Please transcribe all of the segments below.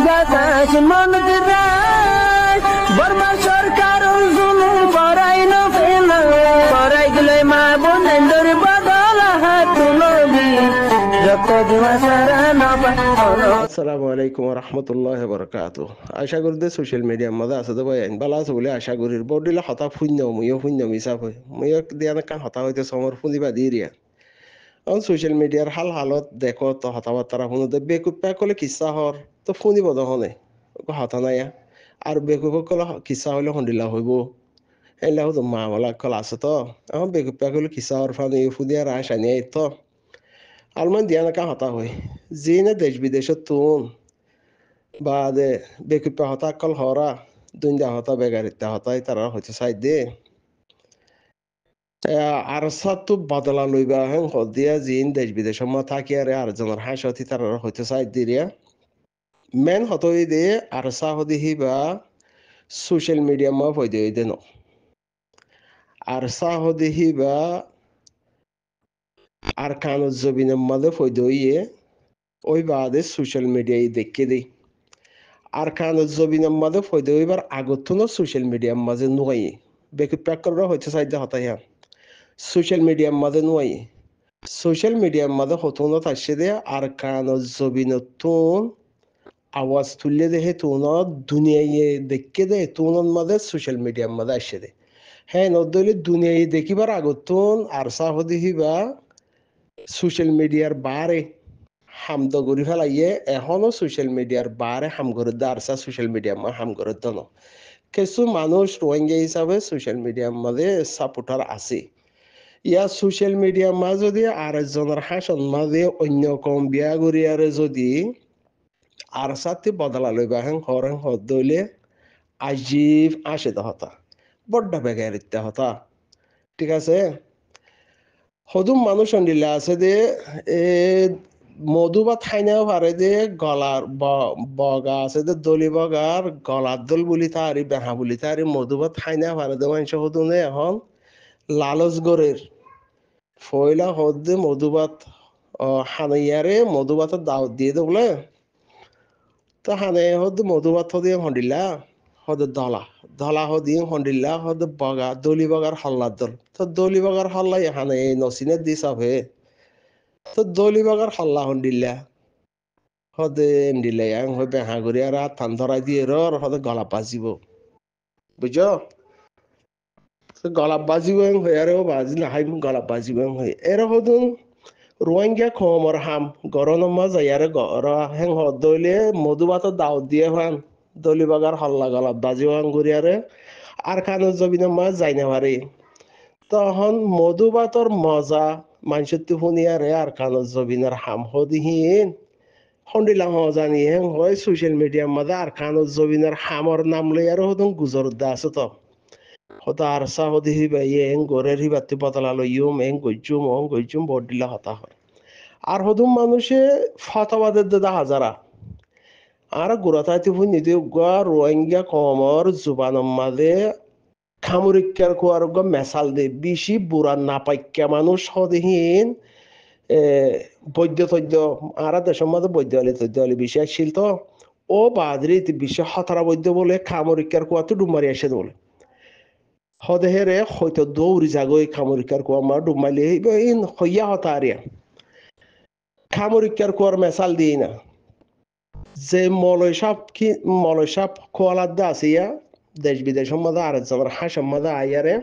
বাতাস মন্দিরায় বর্মা সরকার জুলুম করাই না ফেলা করাই গেলে মা বোনেদের বদল হাত তুলবি যত দিবা সারা না আসসালামু আলাইকুম রহমতুল্লাহ বরকাত। আশা করি যে সোশ্যাল মিডিয়ার মধ্যে আছে ভাই বালা আছে বলে আশা করি বডিলে হতা শূন্য মইও শূন্য মিছাপ হয় মইও দিয়া কান হতা হইতে সমর শুনিবা দি রিয়া অন সোশ্যাল মিডিয়ার হাল হালত দেখো তো হতা বার্তারা শুনোতে বেকুপা কলে কিচ্ছা হর তো শুনিব দহনে হতা নাই আর বেকুপ কলে কিচ্ছা হইলে সন্দিলা হইব এলা তো মা বলা কল আছে তো এখন বেকুপা কলে কিচ্ছা হর ফানি ফুদিয়া রায় সানি তো আলমান দিয়া কান হতা হয় যি নে দেশ বিদেশত তুন বা দে বেকুপা হতা কল হরা দুনিয়া হতা বেগারিতা হতাই তারা হইতে চাই দে আর সাতু বদলা লইবা হেন হদিয়া জিন দেশ বিদেশ মা থাকি আর জনের হাসতি তারা হইতে চাই দিরিয়া মেন হতই দে আর সাহদি হিবা সোশ্যাল মিডিয়া মা হইতে হইতে ন আর সাহদি হিবা আর কানুজ জবিনের মাঝে হইতে হইয়ে ওই বাদে সোশ্যাল মিডিয়ায় দেখে দেই আর কানুজ জবিনের মাঝে হইতে হইবার আগত সোশ্যাল মিডিয়ার মাঝে নুয়াই বেকুপ প্যাক করা হইতে চাই দে হতাই সোশ্যাল মিডিয়ার মাঝে নুয়াই সোশ্যাল মিডিয়ার মাঝে হতনত আসছে দে আর কানুজ জবিনতুন আওয়াজ তুললে দে হে তুন দুনিয়ায় দেখে দে তুনের মাঝে সোশ্যাল মিডিয়ার মাঝে আসছে দে হ্যাঁ নদলে দুনিয়ায় দেখিবার আগতুন আর সাহদি হিবা সোশ্যাল মিডিয়ার বারে হামদ করি ফেলাইয়ে এখনো সোশ্যাল মিডিয়ার বারে হাম করে দারসা সোশ্যাল মিডিয়ার মা হাম করে দন কিছু মানুষ রোহিঙ্গা হিসাবে সোশ্যাল মিডিয়ার মাঝে সাপোর্টার আছে ইয়া সোশ্যাল মিডিয়ার মা যদি আর একজনের হাসন মাঝে অন্য কম বিয়া করিয়ারে যদি আর সাথে বদলা লইবা হেন হরেন হদলে আজীব আসে হতা বড্ড বেগার ইত্যা হতা ঠিক আছে সদুম মানুষ দিলে আছে দে এ মধু বা থাইনাও পারে দে গলার বগা আছে দে দলি বগার গলার দল বলি তারি বেহা বলি তারি মধু বা থাইনা পারে দে মানুষ সদুনে এখন লালচ গরের ফয়লা হদ দে মধুবাত হানাইয়ারে মধুবাতের দাওয়াত দিয়ে দে বলে তো হানে হদ মধুবাত দিয়ে হন্ডিলা হদ দলা দলা হদিয়ে হন্ডিলা হদ বগা দলি বগার হল্লার দল তো দলি বগার হল্লাই হানে নসিনে দি সাবে তো দলি বগার হল্লা হন্ডিলা হদে এন্ডিলে আং হই বেহা করি আর থান ধরাই দিয়ে হদে গলা বাজিব বুঝছ গলা বাজিব হয়ে আরে বাজি না হাই গলা বাজিব হয়ে এর হদুন রোহিঙ্গা খমর হাম গরম মজা ইয়ারে গর হেং হদলে মধুবাত দাও দিয়ে হান দলি বাগার হল্লা গলা বাজিব আঙ্গুরিয়ারে আর খানো জবিনে মা যাই না পারে তখন মধুবাতর মজা মানুষের শুনিয়ারে আর খানো জবিনের হাম হদিহীন হন্ডিলা জানি হেং হয় সোশ্যাল মিডিয়ার মাঝে আর খানো জবিনের হামর নাম লই আর হদন গুজর দা আছে তো হতা আর সা হদি হিবা ইয়েং গরের হিবাতে বদলা লইম এং গইজুম বডিলা হতা হয় আর হদুম মানুষে ফতাবাদের দাদা হাজারা আর গুড়াতাইতে নিতে রোহিঙ্গা কমর জুবানের মাঝে খামুরিকার কোয়ার মেসাল দে বেশি বুড়া নাপাইকা মানুষ হদিহীন বৈদ্য তৈদ্য আর দেশের মধ্যে বৈদ্য হলে তৈদ্য হলে বেশি আসছিল তো ও বাদরি বিশ্ব হতারা বৈদ্য বলে খামরিকার কোয়াতে ডুমারি আসে বলে হদেহেরে হয়তো দৌড়ি যাগই খামরিকার কোয়া মা ডুমাইলে হইয়া হতারিয়া খামরিকার কোয়ার মেসাল দিই না যে মলয় সাপ খোয়ালার দা আছে ইয়া দেশ বিদেশের মধ্যে আর একজনের হাসের মধ্যে আইয়ারে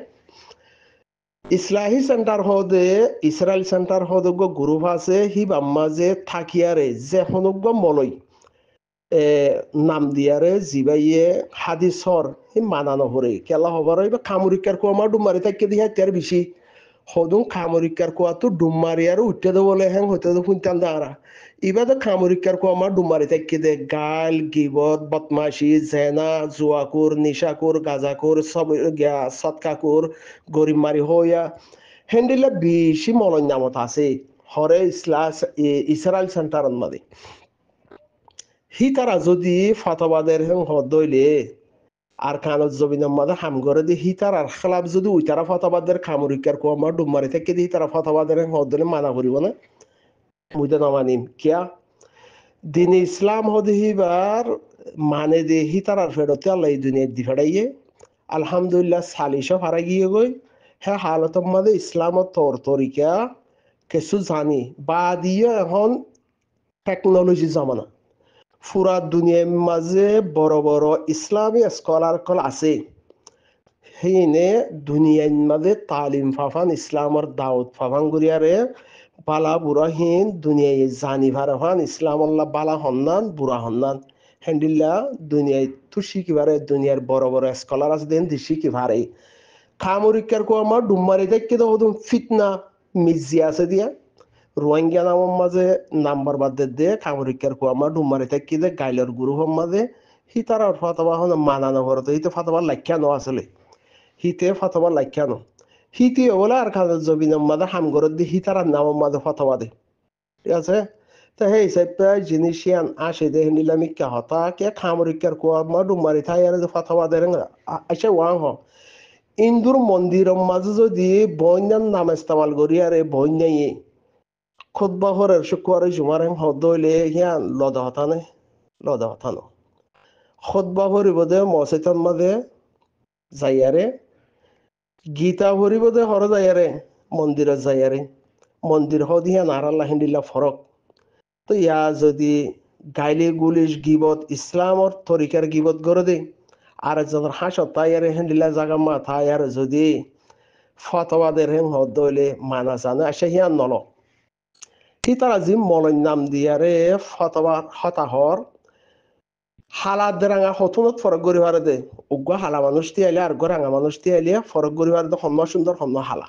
ইসলাহি সেন্টার হদে ইসরায়েল সেন্টার হদগ্য গ্রুপ আছে হি বাম্মাজে থাকিয়ারে যে হনগ্য মলই নাম দিয়ারে জিবাইয়ে হাদিসর হি মানানো হরে কেলা হবার বা খামরিকার কোয়া মা ডুমারি থাকি দিয়ে তার বেশি হদুম খামরিকার কোয়া তো ডুমারি আর উঠতে দে বলে হ্যাং হইতে দে শুনতাম দাঁড়া এবার তো খামরিকার কোয়া মা ডুমারি থাকি দে গাল গিবত বদমাশি জেনা জুয়াকুর নিশাকুর গাজাকুর সব সৎকাকুর গরিব মারি হইয়া হেন্ডিলে বেশি মলন নামত আছে হরে ইসরায়েল সেন্টারের মাঝে হি তারা যদি ফতবাদের হেং হদইলে আর খানত জবিনের মাঝে হাম করে দি হি তার আর খেলাফ যদি ওই তারা ফতবাদের খামরিকার কোয়া মা ডুমারি থেকে দি তারা ফতবাদের হেং হদলে মানা করিব না মুইতে নামানিম কিয়া দিন ইসলাম হদিবার মানে দে হিতারার ফেরতে আল্লাহ এই দুনিয়ার দি ফেরাইয়ে আলহামদুলিল্লাহ সালিশও ফারা গিয়ে গই হ্যাঁ হালতর মাঝে ইসলামত তর তরিকা কিছু জানি বা দিয়ে এখন টেকনোলজি জামানা পুরা দুনিয়ার মাঝে বড় বড় ইসলামী স্কলার কল আছে সেইনে দুনিয়ার মাঝে তালিম ফাফান ইসলামর দাওয়াত ফাফান গুরিয়ারে বালা বুড়া হিন দুনিয়ায় জানি ভারহান ইসলাম আল্লাহ বালা হন্নান বুড়া হন্নান হ্যান্ডিল্লা দুনিয়ায় তু শিখিবারে দুনিয়ার বড় বড় স্কলার আছে দেন দি শিখিবারে খামরিকার কো আমার ডুম্মারি দেখকে তো হদুম ফিতনা মিজি আছে দিয়া রোহিঙ্গা নামের মাঝে নাম্বার বাদ দে খামরিকার কো আমার ডুম্মারি দেখকে দে গাইলের গ্রুপের মাঝে হিতারার ফাতবা হন মানানো করতে হিতে ফাতবা লাখ্যানো আসলে হিতে ফাতবা লাখ্যানো হিতে বলে আর খাদের জবিনের মাঝে হামগরত দি হিতারার নামের মাঝে ফাতবা দে ঠিক আছে তো সেই হিসাবে জিনিসিয়ান আসে দে নিলামি কে হতা কে খামরিকার কো আমার ডুম্মারি থাই আর যে ফাতবা দে আচ্ছা ওয়াং হ ইন্দুর মন্দিরের মাঝে যদি বন্যার নাম ইস্তেমাল করি আর বন্যাই খুতবা হরের শুক্রবারে জুমার হদলে হিয়ান লদা হতানে লদা হতানো খুতবা হরিব দে মসজিদের মাঝে যাইয়ারে গীতা হরিব দে হর যাইয়ারে মন্দিরে যাইয়ারে মন্দির হদ হিয়ান আর আল্লাহ হিন্দিল্লা ফরক তো ইয়া যদি গাইলে গুলিশ গিবত ইসলামর তরিকার গিবত করে দে আর একজনের হাসত তাইয়ারে হেন্ডিলা জাগা মা তাইয়ার যদি ফতোয়াদের হেন হদলে মানা জানে আসে হিয়ান নল হিতারা জি মলন নাম দিয়ারে ফতোয়া হতাহর হালাত রাঙা হতুনত ফরক গরি হারে দে উগ্র হালা মানুষ তিয়াইলে আর রাঙা মানুষ তিয়াইলে ফরক গরি হারে দে হন্ন সুন্দর হন্ন হালা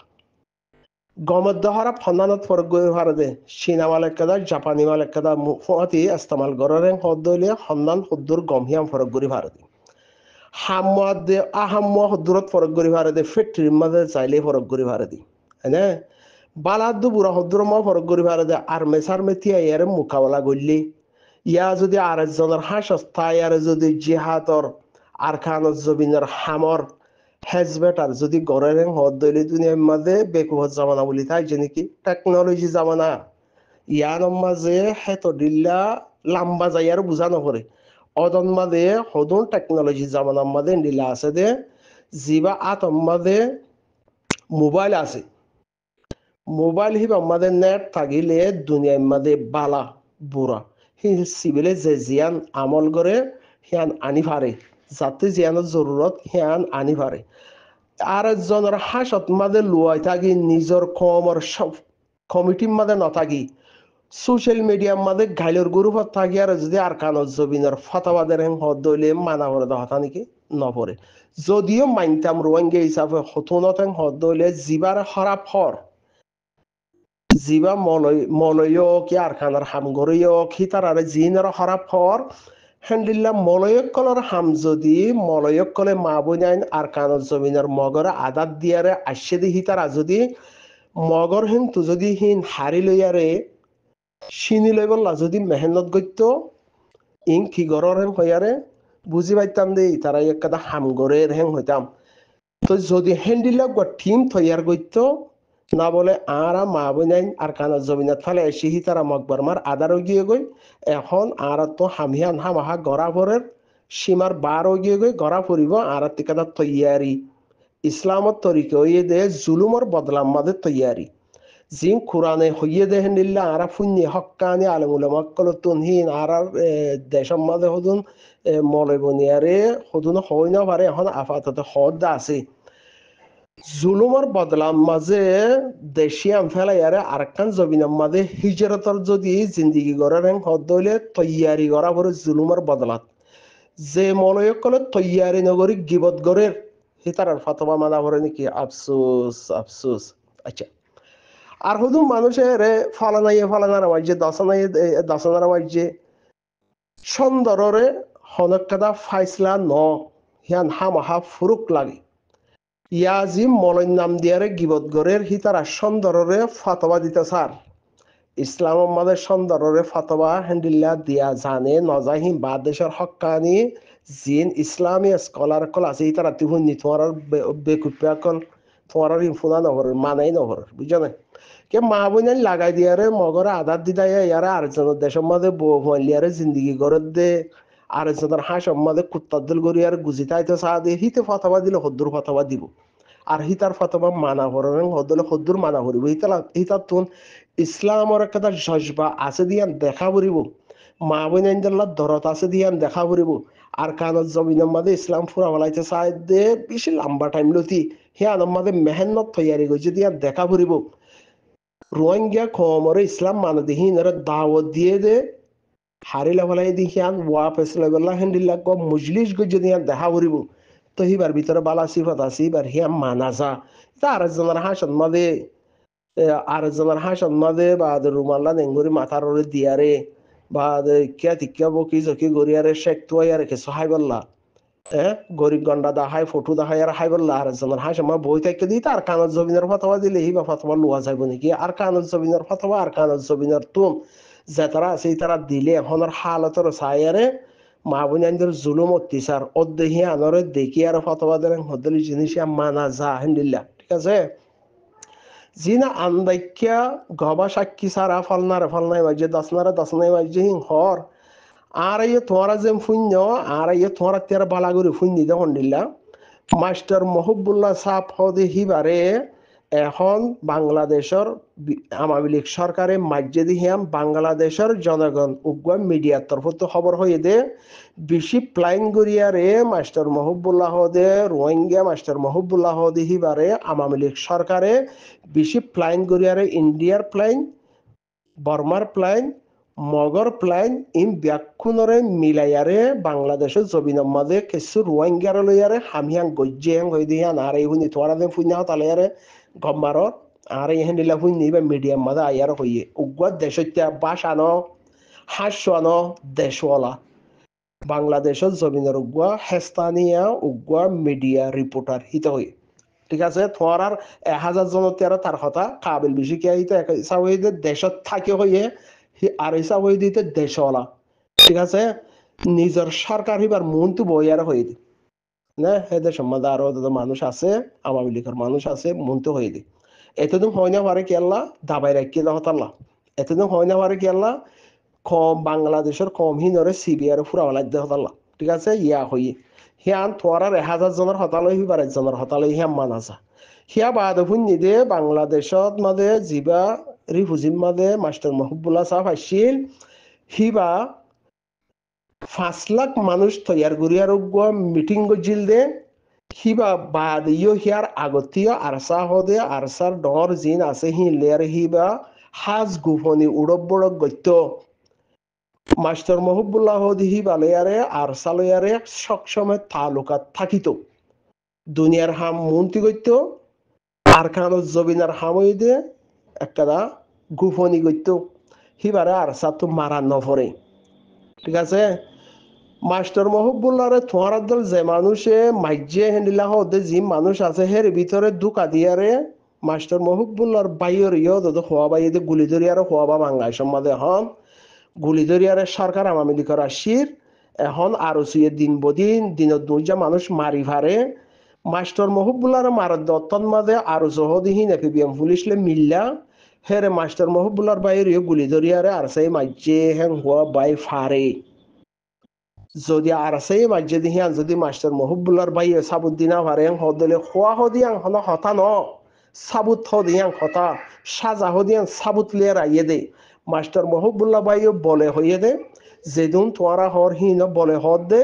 গমদ্দ হরাপ হন্নানত ফরক গরি হারে দে চীনা মালেকাদা জাপানি মালেকাদা ফুয়াতি ইস্তেমাল গরেন হদলে হন্নান হুদ্দুর গমহিয়াম ফরক গরি হারে দে হাম্মাদে আহাম্মা হদ্দুরত ফরক গরি হারে দে ফেট্রির মাঝে চাইলে ফরক গরি হারে দি হ্যাঁ বালাদু বুড়া হদ্দুর মা ফরক গরি হারে দে আর মেসার মেথিয়া ইয়ারে মোকাবেলা করলি ইয়া যদি আর একজনের হাসস্তা ইয়ারে যদি জিহাদর আর খানত জবিনের হামর হেজবেটার যদি গড়ের হদ দইলে দুনিয়ার মাঝে বেকুহত জামানা বলি তাই যে নাকি টেকনোলজি জামানা ইয়ানোর মাঝে হেতো দিল্লা লাম্বা যাই আর বুঝানো করে অদন মাঝে হদুন টেকনোলজি জামানার মাঝে দিল্লা আছে দে জিবা আতম মাঝে মোবাইল আছে মোবাইল হিব আমাদের নেট থাকিলে দুনিয়ার মাঝে বালা বুড়া সিভিলে যে জিয়ান আমল করে হিয়ান আনি পারে যাতে জিয়ানের জরুরত হিয়ান আনি পারে আর একজনের হাসত মাঝে লুয়াই থাকি নিজের কমর সব কমিটির মাঝে নথাকি সোশ্যাল মিডিয়ার মাঝে গাইলের গ্রুপত থাকি আর যদি আর কানত জবিনের ফতাবাদের হদলে মানা করে হতা নাকি নপরে যদিও মাইনতাম রোহিঙ্গা হিসাবে হতুনত হদলে জিবার হরাপ হর জিবা মলয় কি আর খানার হাম গরীয় কি তার আর জিনের হরাপ হর হ্যান্ডিল্লা মলয়ক কলর হাম যদি মলয়ক কলে মা বইনাইন আর কানত জমিনের মগরে আদাত দিয়ারে আসে দি হিতারা যদি মগর হিন তু যদি হিন হারি লইয়ারে চিনি লই বললা যদি মেহনত গত্য ইং কি গরর হেন হইয়ারে বুঝি পাইতাম দেই তারা একটা হাম গরের হেন হইতাম তো যদি হ্যান্ডিল্লা টিম থইয়ার গত্য না বলে আরা মা বইনাইন আর কানত জমিনাত ফালে এসে তারা মকবর মার আদারও গিয়ে গই এখন আর তো হামিয়ান হামাহা গড়া ভরের সীমার বারও গিয়ে গই গড়া ফুরিব আর তিকাদা তৈয়ারি ইসলামত তরিকে হইয়ে দে জুলুমর বদলাম মাদের তৈয়ারি জিম কোরআনে হইয়ে দে হেন্দিল্লা আরা ফুন্নি হক্কানি আলমুলামাক্কল তুনহীন আর দেশের মাঝে হদুন মলে বনিয়ারে হদুন হই না পারে এখন আপাতত হদ আছে জুলুমর বদলাম মাঝে দেশিয়াম ফেলাইয়ারে আরেকখান জবিনের মাঝে হিজরতর যদি জিন্দিগি গড়ার হদলে তৈয়ারি করা পরে জুলুমর বদলাত যে মলয়ক কলে তৈয়ারি নগরী গিবত গড়ের হিতারার ফতবা মানা পরে নাকি আফসোস আফসোস আচ্ছা আর শুধু মানুষের ফলানার মাঝে দশনার মাঝে সুন্দররে হনকাদা ফাইসলা ন হিয়ান হামাহা ফুরুক লাগে ইয়াজিম মলয় নাম দিয়ারে গিবত গরের হিতারা সুন্দররে ফতবা দিতে সার ইসলামের মাঝে সুন্দররে ফতবা হ্যান্ডিল্লা দিয়া জানে নজাহি বা দেশের হক্কানি জিন ইসলামী স্কলার কল আছে হিতারা তিহুন্নি তোমার বেকুপিয়া কল তোমার ইনফুনা নহর মানাই নহর বুঝছো না কে মা বোনাই লাগাই দিয়ারে মগরে আধার দিদাই ইয়ারে আরেকজনের দেশের মাঝে বউ হইলিয়ারে জিন্দিগি গড়ে দে আরেকজনের হাঁস আমাদের কুত্তার গড়ি আর গুজি তাইতে চা দিয়ে হিতে ফতবা দিলে হদ্দুর ফতবা দিব আর হিতার ফতবা মানা করেন হদ্দলে হদ্দুর মানা করিব হিতার তুন ইসলামর একটা জজবা আছে দিয়ান দেখা করিব মা বোন দরত আছে দিয়ান দেখা করিব আর কানত জমিনের মাঝে ইসলাম ফুরা বলাইতে চাই দে বেশি লম্বা টাইম লতি হিয়ান মাঝে মেহনত তৈয়ারি করছে দিয়ান দেখা করিব রোহিঙ্গা কমরে ইসলাম মানে দিহি দাওয়াত দিয়ে দে হারিলা ফেলাই দি হিয়ান ওয়া ফেসলা বেলা হেন্ডিল্লা ক মজলিস গো যদি দেখা করিব তো হিবার ভিতরে বালা সিফত আছে এবার হিয়ান মানা যা তা আরেকজনের হাসন মাদে বা রুমাল্লা নেঙ্গুরি মাথার দিয়ারে বা কিয়া তিকিয়া বকি জকি গড়িয়ারে শেখ তুয়ারে কিছু হাই বললা গরিব গন্ডা দাহাই ফটো দাহাই আর হাই বললা আরেকজনের হাস আমার বই থেকে দিই আর কানত জমিনের ফতোয়া দিলে হিবা ফতোয়া লোয়া যাইব নাকি আর কানত জমিনের ফতোয়া আর কানত জমিনের তুম যে তারা আছে তারা দিলে এখনের হালতর চাইয়ারে মা বোনের জুলুম অত্যাচার অদ্দেহি আনরে দেখি আর ফতোয়া দেন হদলি জিনিস মানা যা হেন্দিল্লা ঠিক আছে জিনা আন্দাইক্যা গবা সাক্ষী সারা ফলনাই বাজে দশনারে বাজে হিং হর আর ইয়ে তোমারা যে শূন্য আর ইয়ে তোমারা তেরা বালাগুড়ি শূন্য দেখুন দিল্লা মাস্টার মহবুল্লাহ সাহ হদে হিবারে এখন বাংলাদেশের আওয়ামী লীগ সরকারে মাজ্জেদি হিয়াম বাংলাদেশের জনগণ উগ্র মিডিয়ার তরফ তো খবর হয়ে দে বেশি প্লাইন গড়িয়ারে মাস্টার মহবুল্লাহ দে রোহিঙ্গা মাস্টার মহবুল্লাহ দে হিবারে আওয়ামী লীগ সরকারে বেশি প্লাইন গড়িয়ারে ইন্ডিয়ার প্লাইন বর্মার প্লাইন মগর প্লাইন ইম ব্যাকুণরে মিলাইয়ারে বাংলাদেশের জমিনের মাঝে কিছু রোহিঙ্গার লইয়ারে হামিয়াং গজ্জে হাং হয়ে দিয়ান আর এই হুনি তোরা দেন ফুইনা তালাইয়ারে গম্মারর আর এই হেন্ডিলা হুইনি বা মিডিয়াম মাঝে আইয়ার হইয়ে উগ্র দেশত্যা বাসানো হাস্যানো দেশওয়ালা বাংলাদেশের জমিনের উগ্র হেস্তানিয়া উগ্র মিডিয়া রিপোর্টার হিতে হই ঠিক আছে তোমার আর 1000 জন তেরো তার কথা কাবিল বেশি কে হইতে দেশত থাকে হইয়ে আর হিসাব হয়ে দিতে দেশওয়ালা ঠিক আছে নিজের সরকার হিবার মন তো বইয়ার হয়ে দি না এদের সম্বন্ধে আরো মানুষ আছে আওয়ামী লীগের মানুষ আছে মন তো হয়ে দি এতদিন হয় না পারে কি আল্লাহ দাবাই রাখিয়ে দেওয়া তাল্লাহ এতদিন হয় না পারে কি আল্লাহ কম বাংলাদেশের কম হিনরে সিবিআর ফুরাওয়ালাই দেওয়া তাল্লাহ ঠিক আছে ইয়া হই হিয়ান তোরার 1000 জনের হতালয় হিবার একজনের হতালয় হিয়াম মানাসা হিয়া বাদ শুনি দে বাংলাদেশত মাঝে জিবা রিফুজির মাঝে মাস্টার মহবুল্লাহ সাহেব আসছিল হিবা 5 লাখ মানুষ তৈয়ার করিয়ার মিটিং গজিল দে হিবা বাদ হিয়ার আগতীয় আরসা হদে আরসার ডর জিন আছে হি লেয়ার হিবা হাজ গুফনি উড়ব বড় গত্য মাস্টার মহবুল্লাহ হদি হিবা লেয়ারে আরসা লেয়ারে সবসময় তালুকাত থাকিত দুনিয়ার হাম মন্ত্রী গত্য আর খানো জবিনার হামই দে একটা গুফনি গত্য হিবারে আরসা তো মারা নফরে ঠিক আছে মাস্টার মহবুল্লারে তোমার দল যে মানুষে মাইজে হেন্ডিলা হদে যে মানুষ আছে হের ভিতরে দুকা দিয়ারে মাস্টার মহবুল্লার বাইর ইয় হওয়া বাই গুলি ধরিয়ারে হওয়া বা বাংলায় সম্মাদে হন গুলি ধরিয়ারে সরকার আওয়ামী লীগের আসির এখন আরো সুয়ে দিন বদিন দিনত দুইটা মানুষ মারি ভারে মাস্টার মহবুল্লার মারার দত্তন মাঝে আরো জহদিহীন এফবিএম পুলিশলে মিল্লা হেরে মাস্টার মহবুল্লার বাইর ইয়ে গুলি ধরিয়ারে আর সেই মাইজে হেং হওয়া বাই ফারে যদি আর সেই মাঝে দিহিয়ান যদি মাস্টার মহবুল্লার ভাই সাবুদ্দিনা ভারে হদলে খোয়া হদিয়াং হন হতা ন সাবুত হদিয়াং হতা সাজা হদিয়াং সাবুত লিয়ার আইয়ে দে মাস্টার মহবুল্লাহ ভাইও বলে হইয়ে দে যেদিন তোরা হর হিন বলে হদ দে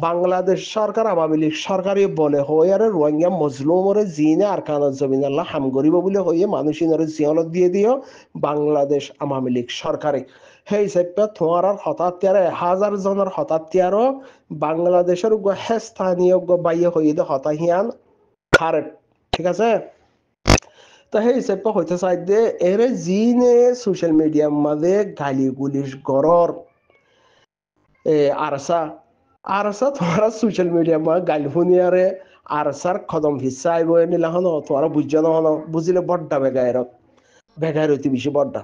বাংলাদেশ সরকার আওয়ামী লীগ সরকারি বলে হইয়ারে রোহিঙ্গা মজলুমরে জিনে আর কানত জমিন আল্লাহ হাম গরিব বলে হইয়ে মানুষিনরে জিয়লত দিয়ে দিও বাংলাদেশ আওয়ামী লীগ সরকারি সেই হিসাবে তোমার হঠাৎ 1000 জনের হঠাৎ বাংলাদেশের স্থানীয় বাইয়ে হয়ে দে হতাহিয়ান খারে ঠিক আছে তো সেই হিসাবে হইতে চাই দে এরে জিনে সোশ্যাল মিডিয়ার মাঝে গালি গুলিশ গরর আরসা তোমার সোশ্যাল মিডিয়ার মাঝে গালি শুনিয়ারে আরসার কদম হিসা আইব নিলা হন তোমার বুঝছ না হন বুঝিলে বড্ডা বেগায়ের হইতে বেশি বড্ডা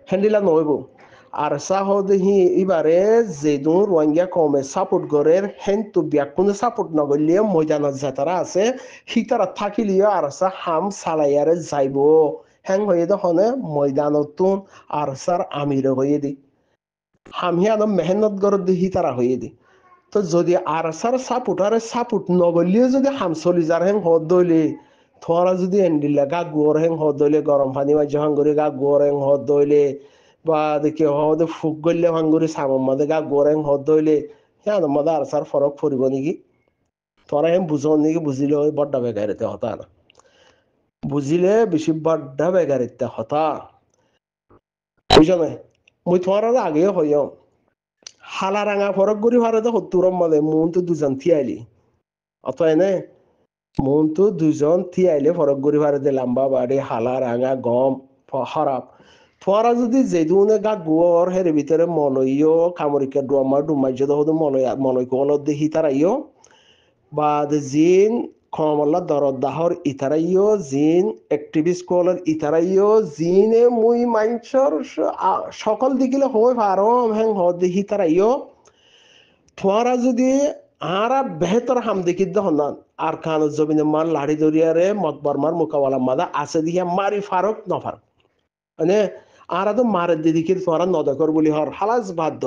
হ্যান্ডিলা নইব আর সাহদেহি এবারে যেদু রোহিঙ্গা কমে সাপোর্ট করে হেন তো কোনো সাপোর্ট নগরলে ময়দানত যাতারা আছে সিতারা থাকিলিও আর হাম চালাইয়ারে যাইব হ্যাং হয়ে দখনে ময়দানতুন আর সার আমির হয়ে দি হামিয়ান মেহনত গর দি সিতারা হয়ে দি তো যদি আর সার সাপুট নগলিয়ে যদি হামসলি যার হেং হদ দইলে থরা যদি এন্ডিলা গা গুয়ার হেং হদ দইলে গরম পানি মাঝে হাঙ্গুরি গা গুয়ার হেং হদ দইলে বা দেখি হদে ফুক গললে হাঙ্গুরি সামন মাদে গা গুয়ার হেং হদ দইলে হ্যাঁ মাদে আর সার ফরক পড়িব নাকি তোরা হেম বুঝো নাকি বুঝিলে ওই বড্ডা বেগারিতে হতা না বুঝিলে বেশি বড্ডা বেগারিতে হতা বুঝছো না মুই তোমার আগে হইও হালা রাঙা ফরক গরি ভারে তো হত্তুরম মাদে মন তো দুজন থিয়াইলি অত এনে মন তো দুজন থিয়াইলে ফরক গরি ভারে দে লাম্বা বাড়ি হালা রাঙা গম হরাপ তোমারা যদি যেদুনে গা গুয়র হের ভিতরে মলইও কামরিকা ডুমা ডুমাই যদি হতো মলই কলত দেখি তারাইও বা জিন খমল্লা দরদাহর ইতারাইও জিন অ্যাক্টিভিস্ট কলর ইতারাইও জিনে মুই মাইনছর সকল দিকিলে হই পারম হেং হ দেখি তারাইও তোমারা যদি আরা বেহতর হাম দেখি দহনান আর খান জমিনে মার লাড়ি দরিয়ারে মত বর্মার মোকাবেলা মাদা আছে দিয়া মারি ফারক নফারক মানে আরা তো মারে দিদিকে তোরা নদকর বলি হর হালাস বাদ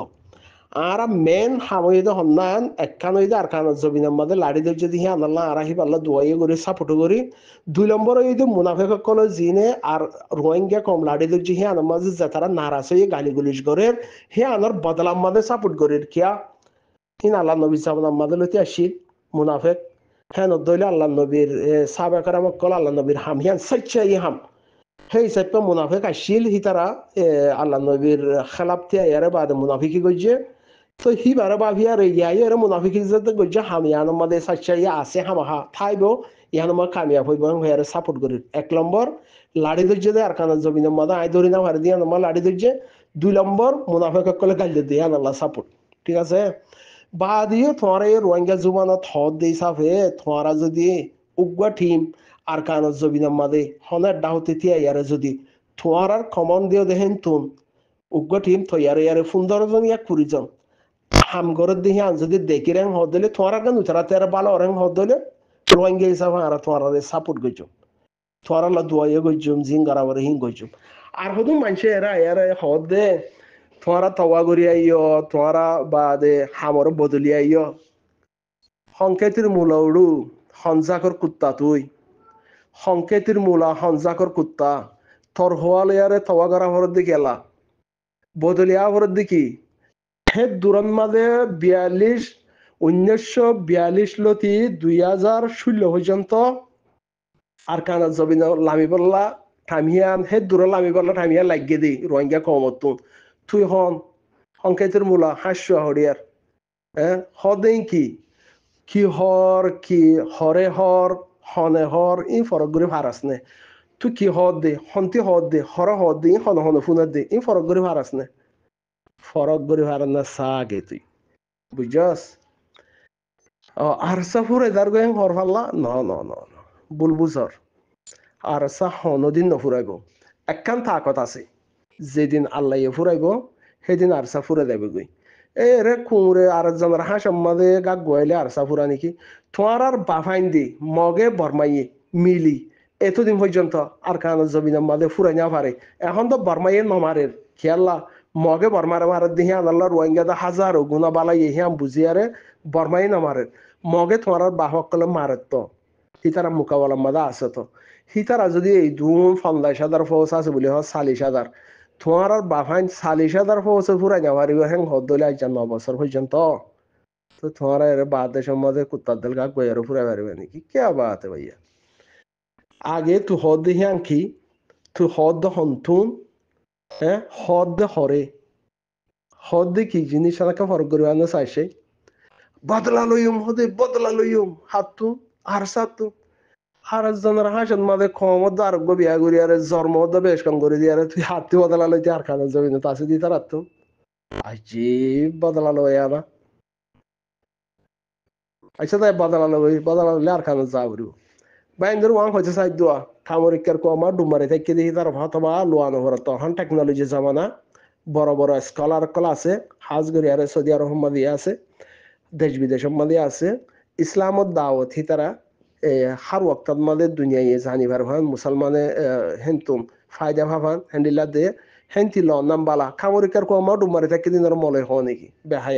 আরা মেন হামইদ হন্নান একখান হইদে আর খান জমিনের মধ্যে লাড়ি দিয়ে যদি হ্যাঁ আল্লাহ আরাহি পাল্লা দুয়াই করি সাপোর্ট করি 2 নম্বর হইদে মুনাফেক কলে জিনে আর রোহিঙ্গা কম লাড়ি দিয়ে হ্যাঁ আনার মাঝে যে তারা নারাজ হয়ে গালি গুলিশ করে হ্যাঁ আনার বদলার মাঝে সাপোর্ট করি কিয়া কিন আল্লাহ নবী সাহেব আমাদের লইতে আসি মুনাফেক হ্যাঁ নদইলে আল্লাহ নবীর সাবেকার আমাক কল আল্লাহ নবীর হাম হ্যাঁ সাইচাই হাম সেই হিসাবে মুনাফেক আসিল হি তারা আল্লাহ নবীর খেলাপ থিয়া ইয়ারে বাদে মুনাফিকি গজ্জে তো হি বারে বাভি আর ইয়াই এর মুনাফিকি যাতে গজ্জে হাম ইয়ান মাদে সাইচাই আছে হামাহা থাইব ইয়ান মা কামিয়াব হইব হেয়ারে সাপোর্ট করি 1 নম্বর লাড়ি দজ্জে দে আর কানা জমিনের মাদে আই ধরি না হারে দিয়া মা লাড়ি দজ্জে 2 নম্বর মুনাফেক কলে গাল দে ইয়ান আল্লাহ সাপোর্ট ঠিক আছে বাদিও তোমার এই রোহিঙ্গা জুবানত হদ দেই সাফে তোমারা যদি উগ্র টিম আর কান জবিনার মাদে হনের ডাহতে তিয়া ইয়ারে যদি তোমার কমন দিও দেখেন তুন উগ্র টিম তো ইয়ারে 15 জন ইয়া 20 জন হাম গরত দেখি আন যদি দেখি রেং হদ দিলে তোমার কেন উতরা তেরা ভালো রেং হদ দিলে রোহিঙ্গা হিসাবে আর তোমার সাপোর্ট গইছো তোমার লা দুয়াইয়ে গইছুম জিঙ্গারাবারে হিং গইছুম আর হদু মানুষে এরা এরা হদ দে তোমারা তওয়া করি আইয় তোমারা বাদে হামর বদলি আইয় সংকেতের মূলা উড়ু হনজাকর কুত্তা তুই সংকেতের মূলা হনজাকর কুত্তা তোর হওয়ালে আরে তওয়া করা ভরত দিকে এলা বদলিয়া ভরত দেখি হে দূরন মাঝে 1942 লতি 2016 পর্যন্ত আর কানা জবিন লামি বললা থামিয়ান হে দূর লামি বললা থামিয়া লাগিয়ে দি রোহিঙ্গা কমত তুই হন সংকেতের মূলা হাস্য হরিয়ার হ্যাঁ হদেই কি হর কি হরে হর হনে হর ই ফরক করে ভারাস নে তুই কি হদ দে হন্তি হদ দে হর হদ দে হন হন ফুনার দে ই ফরক করে ভারাস নে ফরক করে ভারান না সাগে তুই বুঝছস আর সাফুর এদার গেং হর ফাল্লা ন বুলবুজর আর সা হনদিন নফুরাইব একখান তাকত আছে যেদিন আল্লাহ ফুরাইব সেদিন আর সা ফুরে দেবে গই এ রে কুঁড়ে আর জনের হাঁস মাদে গা গোয়াইলে আর সা ফুরা নাকি তোমার আর বাফাইন দি মগে বরমাইয়ে মিলি এতদিন পর্যন্ত আর কান জমিনের মাদে ফুরাই না পারে এখন তো বরমাইয়ে নমারের খেয়াল্লা মগে বরমারে মারে দিহি আল্লাহ রোহিঙ্গা দা হাজারো গুণা বালাই হিয়াম বুঝিয়ারে বরমাই নমারে মগে তোমার বাহক কলে মারে তো হিতারা মোকাবেলার মাদা আছে তো হিতারা যদি এই 50,000 ফৌজ আছে বলে হয় 40,000 তোমার আর বাফাইন 40,000 ফৌজে ফুরাই না পারিব হ্যাং হদলে আজ 9 বছর পর্যন্ত তো তোমার এর বাদ দেশের মধ্যে কুত্তার দল গা গয়ের ফুরাই পারিবে নাকি কে বাত ভাইয়া আগে তু হদ হিয়াং কি তু হদ হন্তুন হ্যাঁ হদ হরে হদ কি জিনিস আমাকে ফরক করিব না চাইছে বদলা লইম হদে বদলা লইম হাতু আর সাতু আর জনের হাসন মাঝে ক্ষমত আরোগ্য বিয়া করি আর জন্ম বেশ কম করে দিয়ে তুই হাতি বদলা লইতে আর খানা যাবি না তাছে দিতে রাত আইজি বদলা লই আনা আচ্ছা তাই বদলা লইলে আর খানা যা করিব বাইন্দর ওয়াং হয়েছে সাই দোয়া খামরিকার কমা ডুমারে থেকে দেখি তার হতবা লোয়ানো হরা তখন টেকনোলজি জামানা বড় বড় স্কলার কল আছে হাজ করি আর সৌদি আরব মাদিয়ে আছে দেশ বিদেশ মাদিয়ে আছে ইসলামত দাওয়াত হি তারা হার ওয়াক্তাত মাদে দুনিয়ায় জানিবার ভান মুসলমানে হেন্তুম ফায়দা ভাবান হেন্ডিলা দে হেন্তি ল নাম বালা খামরিকার কমা ডুমারে থেকে দিনের মলে হয় নাকি বেহায়া